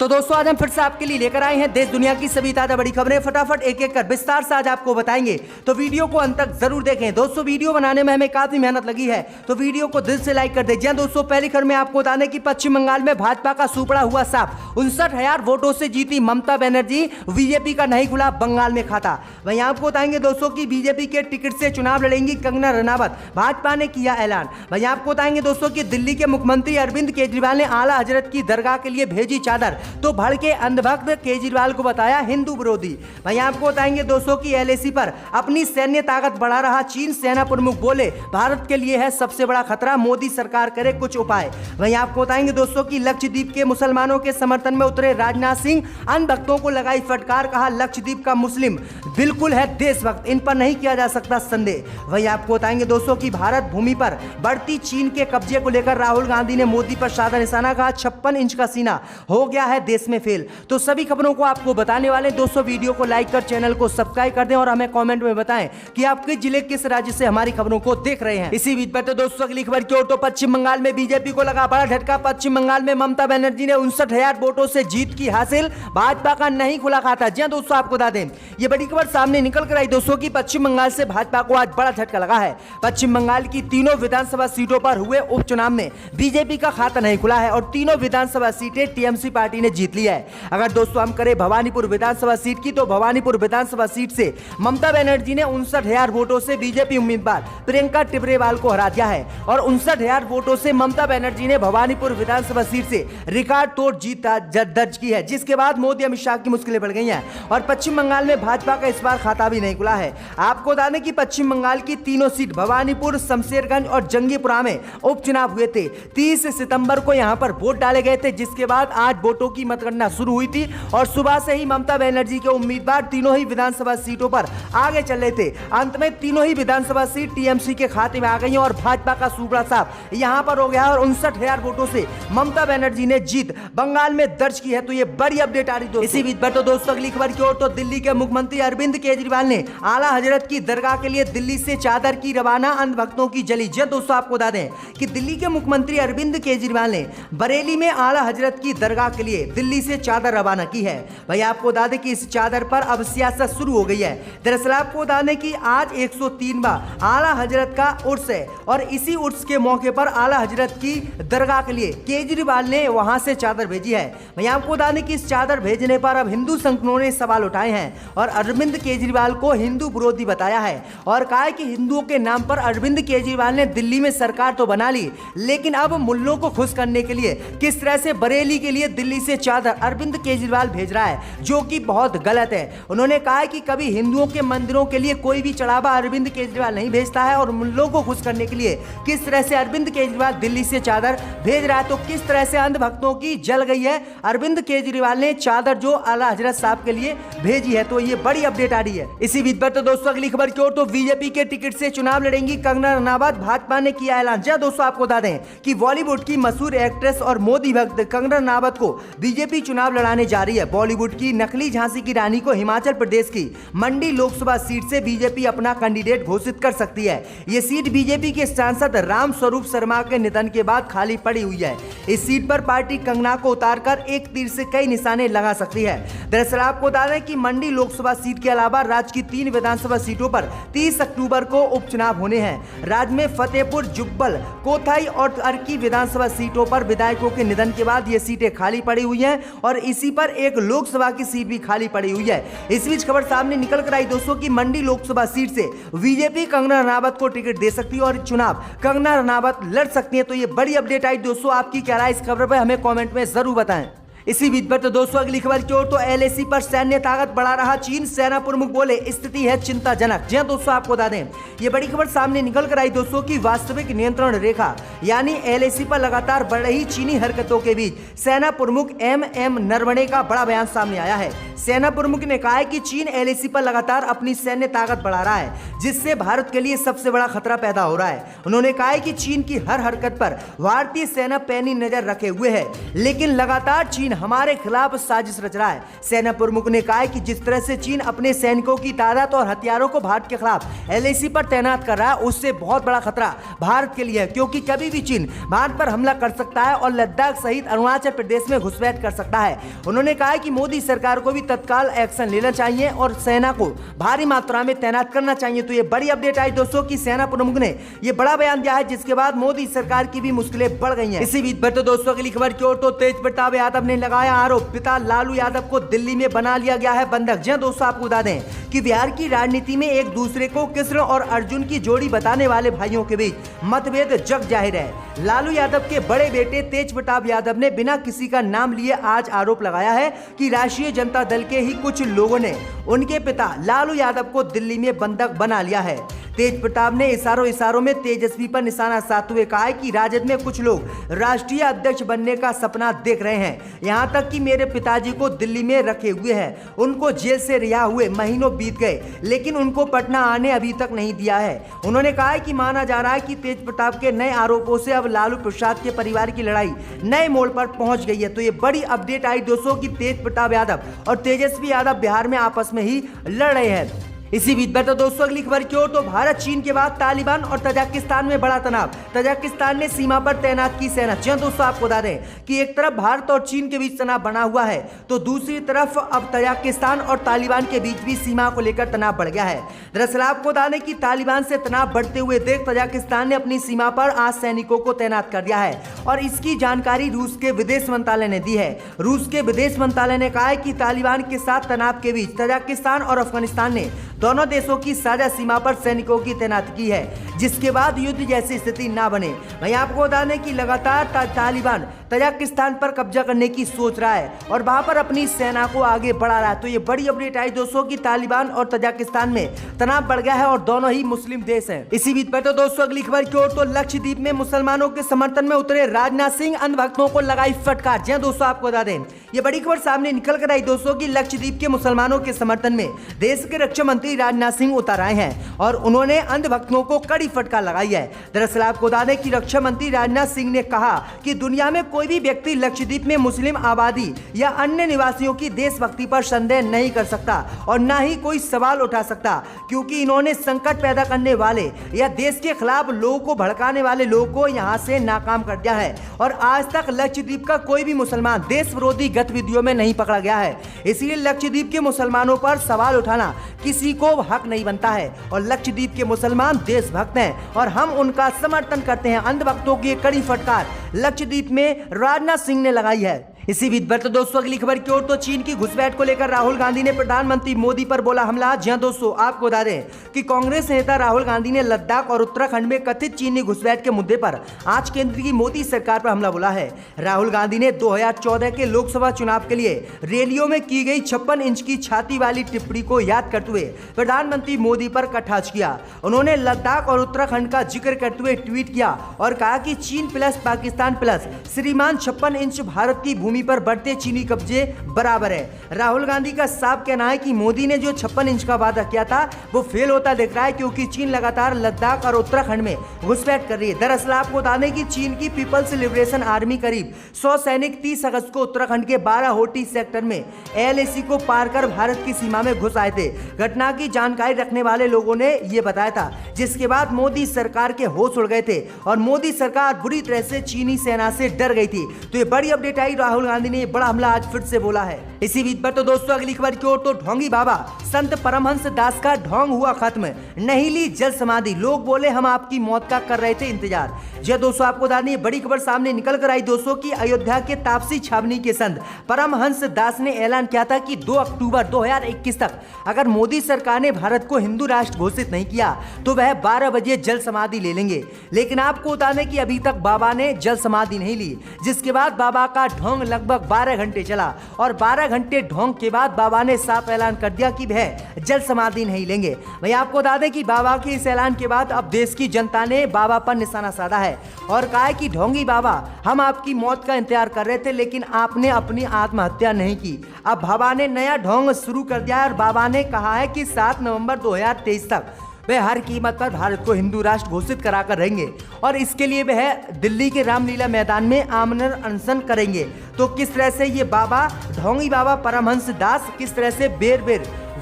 तो दोस्तों आज हम फिर से आपके लिए लेकर आए हैं देश दुनिया की सभी ताजा बड़ी खबरें। फटाफट एक एक कर विस्तार से आज आपको बताएंगे, तो वीडियो को अंत तक जरूर देखें। दोस्तों वीडियो बनाने में हमें काफी मेहनत लगी है, तो वीडियो को दिल से लाइक कर दीजिए। दोस्तों पहली खबर में आपको बता दें कि पश्चिम बंगाल में भाजपा का सुपड़ा हुआ साफ, 59,000 वोटों से जीती ममता बनर्जी, बीजेपी का नहीं खुला बंगाल में खाता। वहीं आपको बताएंगे दोस्तों की बीजेपी के टिकट से चुनाव लड़ेंगी कंगना रनावत, भाजपा ने किया ऐलान। वहीं आपको बताएंगे दोस्तों की दिल्ली के मुख्यमंत्री अरविंद केजरीवाल ने आला हजरत की दरगाह के लिए भेजी चादर, तो भड़के अंधभक्त, केजरीवाल को बताया हिंदू विरोधी। वहीं आपको बताएंगे दोस्तों की एलएसी पर अपनी सैन्य ताकत बढ़ा रहा चीन, सेना प्रमुख बोले भारत के लिए है सबसे बड़ा खतरा, मोदी सरकार करे कुछ उपाय। वहीं आपको बताएंगे दोस्तों की लक्षद्वीप के मुसलमानों के समर्थन में उतरे राजनाथ सिंह, अंधभक्तों को लगाई फटकार, कहा लक्षद्वीप का मुस्लिम बिल्कुल है देशभक्त, इन पर नहीं किया जा सकता संदेह। वहीं आपको बताएंगे दोस्तों की भारत भूमि पर बढ़ती चीन के कब्जे को लेकर राहुल गांधी ने मोदी पर साधा निशाना, कहा 56 इंच का सीना हो गया है देश में फेल। तो सभी खबरों को आपको बताने वाले दोस्तों, वीडियो को लाइक कर चैनल को सब्सक्राइब कर दें और हमें कमेंट में बताएं कि आप किस जिले किस राज्य से हमारी खबरों को देख रहे हैं। इसी बीच पर तो दोस्तों अगली खबर की ओर, तो पश्चिम बंगाल में बीजेपी को लगा बड़ा झटका। पश्चिम बंगाल में ममता बनर्जी ने 59,000 वोटों से जीत की हासिल, भाजपा का नहीं खुला खाता। जी दोस्तों आपको बता दें ये बड़ी खबर सामने निकल कर आई दोस्तों की पश्चिम बंगाल से भाजपा को आज बड़ा झटका लगा है। पश्चिम बंगाल की तीनों विधानसभा सीटों पर हुए उपचुनाव में बीजेपी का खाता नहीं खुला है और तीनों विधानसभा सीटें टीएमसी पार्टी ने जीत ली है। अगर दोस्तों हम करें भवानीपुर विधानसभा सीट की, तो भवानीपुर विधानसभा सीट से ममता बनर्जी ने 59,000 वोटों से बीजेपी उम्मीदवार प्रियंका टिब्रेवाल को हरा दिया है और 59,000 वोटों से ममता बनर्जी ने भवानीपुर विधानसभा सीट से रिकॉर्ड तोड़ जीत दर्ज की है, जिसके बाद मोदी अमित शाह की मुश्किलें बढ़ गई हैं और पश्चिम बंगाल में भाजपा का इस बार खाता भी नहीं खुला है। आपको बता दें कि पश्चिम बंगाल की तीनों सीट भवानीपुर, शमशेरगंज और जंगीपुरा में उपचुनाव हुए थे। 30 सितंबर को यहां पर वोट डाले गए थे, जिसके बाद आज वोटों की मतगणना शुरू हुई थी और सुबह से ही ममता बनर्जी के उम्मीदवार तीनों ही विधानसभा सीटों पर आगे चल रहे थे। अंत में तीनों ही विधानसभा सीट टीएमसी के खाते में आ गई और भाजपा का सुपड़ा साफ यहां पर हो गया और 59,000 वोटों से ममता बनर्जी ने जीत बंगाल में दर्ज की है। तो ये बड़ी अपडेट आ रही है। इसी बीच पर तो दोस्तों अगली खबर की ओर, तो दिल्ली के मुख्यमंत्री अरविंद केजरीवाल ने आला हजरत की दरगाह के लिए दिल्ली से चादर की रवाना, अंधभक्तों की जली। जी दोस्तों आपको बता दें कि दिल्ली के मुख्यमंत्री अरविंद केजरीवाल ने बरेली में आला हजरत की दरगाह के लिए दिल्ली से चादर रवाना की है। भाई आपको बता दें कि इस चादर पर अब सियासत शुरू हो गई है। दरअसल आपको बता दें कि आज 103वां आला हजरत का उर्स है और इसी उर्स के मौके पर आला हजरत की दरगाह के लिए केजरीवाल ने वहां से चादर भेजी है। भाई आपको बता दें कि इस चादर भेजने पर अब हिंदू संगठनों ने सवाल उठाए हैं और अरविंद केजरीवाल को हिंदू विरोधी बताया है और कहा है कि हिंदुओं के नाम पर अरविंद केजरीवाल ने दिल्ली में सरकार तो बना ली, लेकिन अब मुल्लों को खुश करने के लिए किस तरह से बरेली के लिए दिल्ली से चादर अरविंद केजरीवाल भेज रहा है, जो कि बहुत गलत है। उन्होंने कहा है कि कभी हिंदुओं के मंदिरों के लिए कोई भी चढ़ावा अरविंद केजरीवाल नहीं भेजता है और मुल्लों को खुश करने के लिए किस तरह से अरविंद केजरीवाल दिल्ली से चादर भेज रहा है। तो किस तरह से अंधभक्तों की जल गई है, अरविंद केजरीवाल ने चादर जो आला हजरत साहब के लिए भेजी है। तो ये बड़ी अपडेट आ रही है। इसी बीच पर तो दोस्तों अगली खबर की ओर, तो बीजेपी के टिकट से चुनाव लड़ेंगी कंगना रनावत, भाजपा ने किया ऐलान। जी दोस्तों आपको बता दें कि बॉलीवुड की मशहूर एक्ट्रेस और मोदी भक्त कंगना रनावत को बीजेपी चुनाव लड़ाने जा रही है। बॉलीवुड की नकली झांसी की रानी को हिमाचल प्रदेश की मंडी लोकसभा सीट से बीजेपी अपना कैंडिडेट घोषित कर सकती है। ये सीट बीजेपी के सांसद राम स्वरूप शर्मा के निधन के बाद खाली पड़ी हुई है। इस सीट पर पार्टी कंगना को उतारकर एक तीर से कई निशाने लगा सकती है। दरअसल आपको बता दें कि मंडी लोकसभा सीट के अलावा राज्य की 3 विधानसभा सीटों पर 30 अक्टूबर को उपचुनाव होने हैं। राज्य में फतेहपुर, जुब्बल, कोथाई और अर्की विधानसभा सीटों पर विधायकों के निधन के बाद ये सीटें खाली पड़ी हुई हैं और इसी पर एक लोकसभा की सीट भी खाली पड़ी हुई है। इस बीच खबर सामने निकल कर आई दोस्तों की मंडी लोकसभा सीट से बीजेपी कंगना रनावत को टिकट दे सकती है और चुनाव कंगना रनावत लड़ सकती है। तो ये बड़ी अपडेट आई दोस्तों, आपकी क्या राय इस खबर पर हमें कमेंट में जरूर बताएं। इसी बीच पर तो दोस्तों अगली खबर की ओर, तो एलएसी पर सैन्य ताकत बढ़ा रहा चीन, सेना प्रमुख बोले स्थिति है चिंताजनक। जी दोस्तों आपको बता दें ये बड़ी खबर सामने निकल कर आई दोस्तों की वास्तविक नियंत्रण रेखा यानी एलएसी पर लगातार बढ़ रही चीनी हरकतों के बीच सेना प्रमुख एमएम नरवणे का बड़ा बयान सामने आया है। सेना प्रमुख ने कहा है कि चीन एलएसी पर लगातार अपनी सैन्य ताकत बढ़ा रहा है, जिससे भारत के लिए सबसे बड़ा खतरा पैदा हो रहा है। उन्होंने कहा है कि चीन की हर हरकत पर भारतीय सेना पैनी नजर रखे हुए है, लेकिन लगातार चीन चीन हमारे खिलाफ साजिश रच रहा है। सेना प्रमुख ने कहा है कि जिस तरह से चीन अपने सैनिकों की तादाद और हथियारों को भारत के खिलाफ LAC पर तैनात कर रहा है, उससे बहुत बड़ा खतरा भारत के लिए है, क्योंकि कभी भी चीन भारत पर हमला कर सकता है और लद्दाख सहित अरुणाचल प्रदेश में घुसपैठ कर सकता है। उन्होंने कहा कि मोदी सरकार को भी तत्काल एक्शन लेना चाहिए और सेना को भारी मात्रा में तैनात करना चाहिए। तो ये बड़ी अपडेट आई दोस्तों कि सेना प्रमुख ने ये बड़ा बयान दिया है, जिसके बाद मोदी सरकार की भी मुश्किलें बढ़ गई हैं। इसी बीच पर तो दोस्तों अगली खबर की ओर तो तेज प्रताप यादव ने लगाया आरोप, पिता लालू यादव को दिल्ली में बना लिया गया है बंधक। जी दोस्तों, आपको बता दें कि बिहार की राजनीति में एक दूसरे को कृष्ण और अर्जुन की जोड़ी बताने वाले भाइयों के बीच मतभेद जग जाहिर है। लालू यादव के बड़े बेटे तेज प्रताप यादव ने बिना किसी का नाम लिए आज आरोप लगाया है कि राष्ट्रीय जनता दल के ही कुछ लोगों ने उनके पिता लालू यादव को दिल्ली में बंधक बना लिया है। तेज प्रताप ने इशारों में तेजस्वी पर निशाना साधते हुए कहा है कि राजद में कुछ लोग राष्ट्रीय अध्यक्ष बनने का सपना देख रहे हैं। यहां तक कि मेरे पिताजी को दिल्ली में रखे हुए हैं, उनको जेल से रिहा हुए महीनों बीत गए, लेकिन उनको पटना आने अभी तक नहीं दिया है। उन्होंने कहा है कि माना जा रहा है कि तेज प्रताप के नए आरोपों से अब लालू प्रसाद के परिवार की लड़ाई नए मोड़ पर पहुंच गई है। तो ये बड़ी अपडेट आई दोस्तों कि तेज प्रताप यादव और तेजस्वी यादव बिहार में आपस में ही लड़ रहे हैं। इसी बीच में तो दोस्तों अगली खबर की ओर तो भारत चीन के बाद तालिबान और तजाकिस्तान में बड़ा तनाव। तजाकिस्तान ने सीमा पर तैनात की सेना। जी दोस्तों, आपको बता दें कि एक तरफ भारत और चीन के बीच तनाव बना हुआ है, तो दूसरी तरफ अब तजाकिस्तान और तालिबान के बीच भी सीमा को लेकर तनाव बढ़ गया है। दरअसल आपको बता दें कि तालिबान से तनाव बढ़ते हुए देख तजाकिस्तान ने अपनी सीमा पर आज सैनिकों को तैनात कर दिया है और इसकी जानकारी रूस के विदेश मंत्रालय ने दी है। रूस के विदेश मंत्रालय ने कहा है कि तालिबान के साथ तनाव के बीच तजाकिस्तान और अफगानिस्तान ने दोनों देशों की साझा सीमा पर सैनिकों की तैनाती की है, जिसके बाद युद्ध जैसी स्थिति ना बने। वहीं आपको बता दें कि लगातार तालिबान तजाकिस्तान पर कब्जा करने की सोच रहा है और वहां पर अपनी सेना को आगे बढ़ा रहा है। तो ये बड़ी अपडेट आई दोस्तों कि तालिबान और तजाकिस्तान में तनाव बढ़ गया है और दोनों ही मुस्लिम देश हैं। इसी बीच पर तो दोस्तों अगली खबर की ओर तो लक्षद्वीप में मुसलमानों के समर्थन में उतरे राजनाथ सिंह अंधभक्तों को लगाई फटकार। जी दोस्तों, आपको बता दें ये बड़ी खबर सामने निकल कर आई दोस्तों कि लक्षद्वीप के मुसलमानों के समर्थन में देश के रक्षा मंत्री राजनाथ सिंह उतर आए हैं और उन्होंने अंधभक्तों को कड़ी फटकार लगाई है। दरअसल आपको बता दें कि रक्षा मंत्री राजनाथ सिंह ने कहा कि दुनिया में कोई भी व्यक्ति लक्षद्वीप में मुस्लिम आबादी या अन्य निवासियों की देशभक्ति पर संदेह नहीं कर सकता और न ही कोई सवाल उठा सकता, क्योंकि इन्होंने संकट पैदा करने वाले या देश के खिलाफ लोगों को भड़काने वाले लोगों को यहां से नाकाम कर दिया है और आज तक लक्षद्वीप का कोई भी मुसलमान देश विरोधी गतिविधियों में नहीं पकड़ा गया है। इसलिए लक्षद्वीप के मुसलमानों पर सवाल उठाना किसी को हक नहीं बनता है और लक्षद्वीप के मुसलमान देशभक्त हैं और हम उनका समर्थन करते हैं। अंधभक्तों की कड़ी फटकार लक्षद्वीप में राजनाथ सिंह ने लगाई है। इसी बीच पर तो दोस्तों अगली खबर की ओर तो चीन की घुसपैठ को लेकर राहुल गांधी ने प्रधानमंत्री मोदी पर बोला हमला। जी दोस्तों, आपको बता दें कि कांग्रेस नेता राहुल गांधी ने लद्दाख और उत्तराखंड में कथित चीनी घुसपैठ के मुद्दे पर आज केंद्र की मोदी सरकार पर हमला बोला है। राहुल गांधी ने 2014 के लोकसभा चुनाव के लिए रैलियों में की गई 56 इंच की छाती वाली टिप्पणी को याद करते हुए प्रधानमंत्री मोदी पर कटाक्ष किया। उन्होंने लद्दाख और उत्तराखंड का जिक्र करते हुए ट्वीट किया और कहा कि चीन प्लस पाकिस्तान प्लस श्रीमान 56 इंच भारत की भूमि पर बढ़ते चीनी कब्जे बराबर है। राहुल गांधी का साफ कहना है कि मोदी ने जो 56 इंच का वादा किया था वो फेल होता दिख रहा है, क्योंकि चीन लगातार लद्दाख और उत्तराखंड में घुसपैठ कर रही है। दरअसल आपको बता दें कि चीन की पीपल्स लिबरेशन आर्मी करीब 100 सैनिक 30 अगस्त को उत्तराखंड के 12 होटी सेक्टर में LAC को पार कर भारत की सीमा में घुस आए थे। घटना की जानकारी रखने वाले लोगों ने ये बताया था, जिसके बाद मोदी सरकार के होश उड़ गए थे और मोदी सरकार बुरी तरह से चीनी सेना से डर गई थी। तो ये बड़ी अपडेट आई, राहुल गांधी ने बड़ा हमला आज फिर से बोला है। इसी बीच पर तो दोस्तों अगली खबर की ओर तो ढोंगी बाबा संत परमहंस दास का ढोंग हुआ खत्म, नहीं ली जल समाधि, लोग बोले हम आपकी मौत का कर रहे थे इंतजार। जी दोस्तों, आपको बता दें बड़ी खबर सामने निकल कर आई दोस्तों कि अयोध्या के तापसी छावनी के संत परमहंस दास ने ऐलान किया था कि 2 अक्टूबर 2021 तक अगर मोदी सरकार ने भारत को हिंदू राष्ट्र घोषित नहीं किया तो वह 12 बजे जल समाधि ले लेंगे। लेकिन आपको बता दें कि अभी तक बाबा ने जल समाधि नहीं ली, जिसके बाद बाबा का ढोंग लगभग 12 घंटे चला और 12 घंटे ढोंग के बाद बाबा ने साफ ऐलान कर दिया कि वह जल समाधि नहीं लेंगे। वहीं आपको बता दें कि बाबा के इस ऐलान के बाद अब देश की जनता ने बाबा पर निशाना साधा है और कहा है कि ढोंगी बाबा हम आपकी मौत का इंतजार कर रहे थे, लेकिन आपने अपनी आत्महत्या नहीं की। अब बाबा ने नया ढोंग शुरू कर दिया है और बाबा ने कहा है कि 7 नवंबर 2023 तक वे हर कीमत पर भारत को हिंदू राष्ट्र घोषित कराकर रहेंगे और इसके लिए वह दिल्ली के रामलीला मैदान में आमरण अनशन करेंगे। तो किस तरह से ये बाबा ढोंगी बाबा परमहंस दास किस तरह से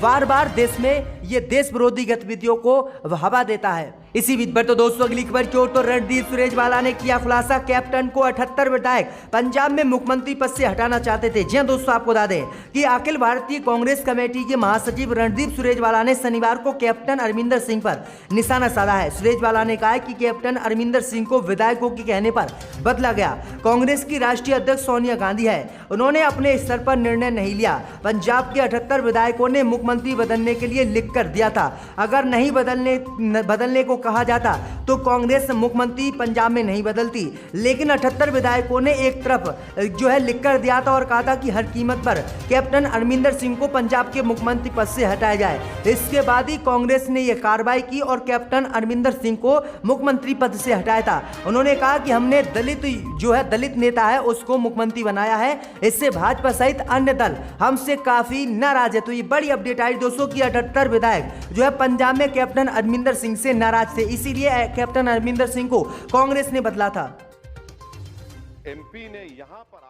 बार बार देश में ये देश विरोधी गतिविधियों को हवा देता है। इसी बीच पर तो दोस्तों अगली खबर की ओर तो रणदीप सुरजेवाला ने किया खुलासा, कैप्टन को 78 विधायक पंजाब में मुख्यमंत्री पद से हटाना चाहते थे। जी हां दोस्तों, आपको बता दें कि अखिल भारतीय कांग्रेस कमेटी के महासचिव रणदीप सुरजेवाला ने शनिवार को कैप्टन अरविंदर सिंह पर निशाना साधा है। सुरजेवाला ने कहा कि कैप्टन अरविंदर सिंह को विधायकों के कहने पर बदला गया। कांग्रेस की राष्ट्रीय अध्यक्ष सोनिया गांधी है, उन्होंने अपने स्तर पर निर्णय नहीं लिया। पंजाब के 78 विधायकों ने मुख्यमंत्री बदलने के लिए लिख कर दिया था। अगर नहीं बदलने को कहा जाता तो कांग्रेस मुख्यमंत्री पंजाब में नहीं बदलती, लेकिन 78 विधायकों ने एक तरफ लिख कर दिया था और कहा था कि हर कीमत पर कैप्टन अरविंदर सिंह को पंजाब के मुख्यमंत्री पद से हटाया जाए। इसके बाद ही कांग्रेस ने यह कार्रवाई की और कैप्टन अरविंदर सिंह को मुख्यमंत्री पद से हटाया था। उन्होंने कहा कि हमने दलित नेता है उसको मुख्यमंत्री बनाया है, इससे भाजपा सहित अन्य दल हमसे काफी नाराज है। तो ये बड़ी अपडेट आई दोस्तों की 78 विधायक पंजाब में कैप्टन अरविंदर सिंह से नाराज थे, इसीलिए कैप्टन अरविंदर सिंह को कांग्रेस ने बदला था। एमपी ने यहां पर